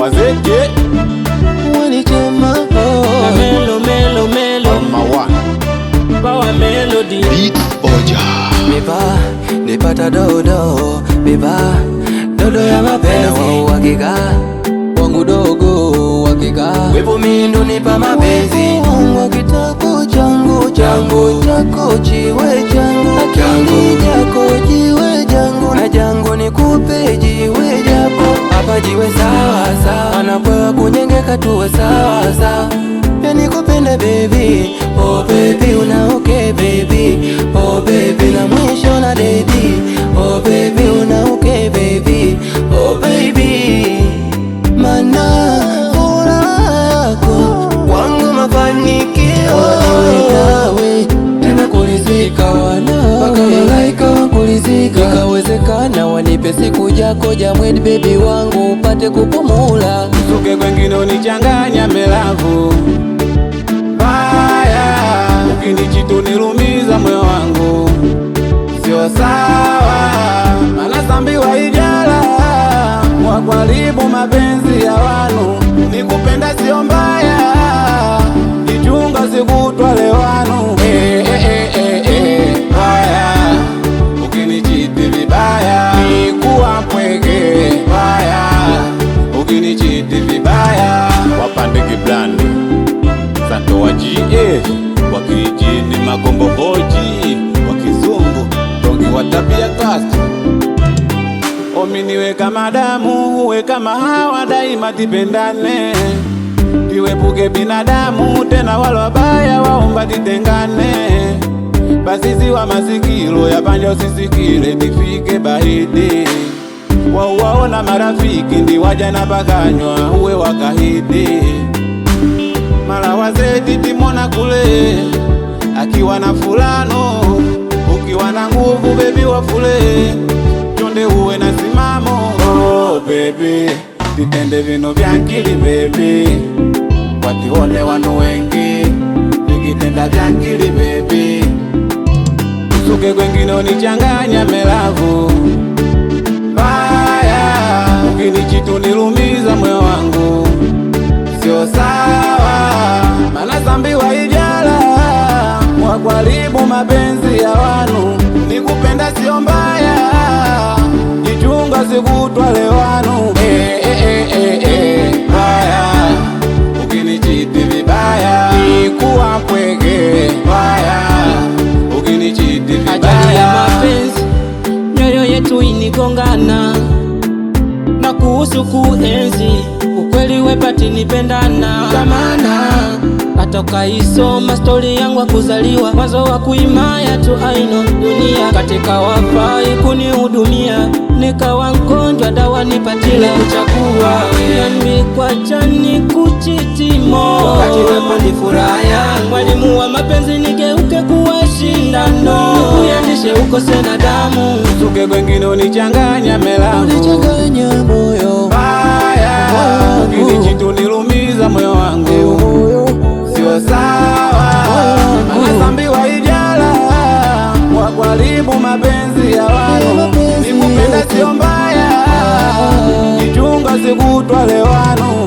wazeke wanichema na melo melo melo Power melody Beat Oja. Beba, nipata dodo Beba, dodo ya mapenzi uhakika wangu dogo uhakika wepo mindo nipa mapenzi wangu kitako changu changu chako jiwe changu changu chako jiwe jangu na jangu nikupe jiwe jako hapa jiwe sawa sawa anapoa kunyengeka tuwe sawa sawa pia nikupende baby oh baby una okay baby oh baby na mwisho na baby oh baby una okay baby oh baby mana furako wangu mafanikio nawe tena kulizika wana mpaka malaika wakulizika ikawezekana wanipe siku jako jamwedi baby wangu upate kupumula Usuke kwengine unichanganya melavu baya ukinichitu nilumiza moyo wangu sio sawa mana zambi wa ijala wakwaribu mapenzi ya wanu nikupenda sio mbaya ichunga sikutwale wanu baya ukinichiti vibaya nikuwa mpweke baya ukinichiti vibaya wapande kiblandi santo wa GA wakijini magombo hoji wakizungu tongi watabia kasi ominiwe kama damu uwe kama hawa daima tipendane tiwepuke binadamu tena walo wabaya waomba titengane basizi wa masikilo ya panja usisikile nifike bahidi wauwaona marafiki ndi waja na pakanywa uwe wakahidi mala wazeti timona kule akiwa na fulano ukiwa na nguvu bebi wa fule chonde uwe na simamo oh baby titende vino vyankili baby watione wanu wengi nikitenda vyankili baby usuke kwengine unichanganya melavu baya ukinichitu nilumiza moyo wangu sio sawa mana zambi wa ijala wakwaribu mapenzi ya wanu nikupenda sio mbaya jichunga sikutwale wanu baya ukinichiti vibaya nikuwa mpweke baya ukinichiti vibaya ajali ya mapenzi nyoyo yetu inigongana na kuhusu kuenzi ukweli wepati nipendana zamana atoka isoma stori yangu kuzaliwa mwanzo wa kuimaya tu aino dunia katika wafai kunihudumia nikawa mgonjwa dawa nipatile kuchakua yami kwa chani kuchitimo wakati wepo ni furaya mwalimu wa mapenzi nigeuke kuwa shindano kuyandishe ukose na damu usuke kwengine unichanganya melavu unichanganya moyo baya ukinichitu nilumiza moyo wangu sio sawa mana zambi wa ijala wakwaribu mapenzi ya wanu nikupenda sio mbaya ichunga sikutwale wanu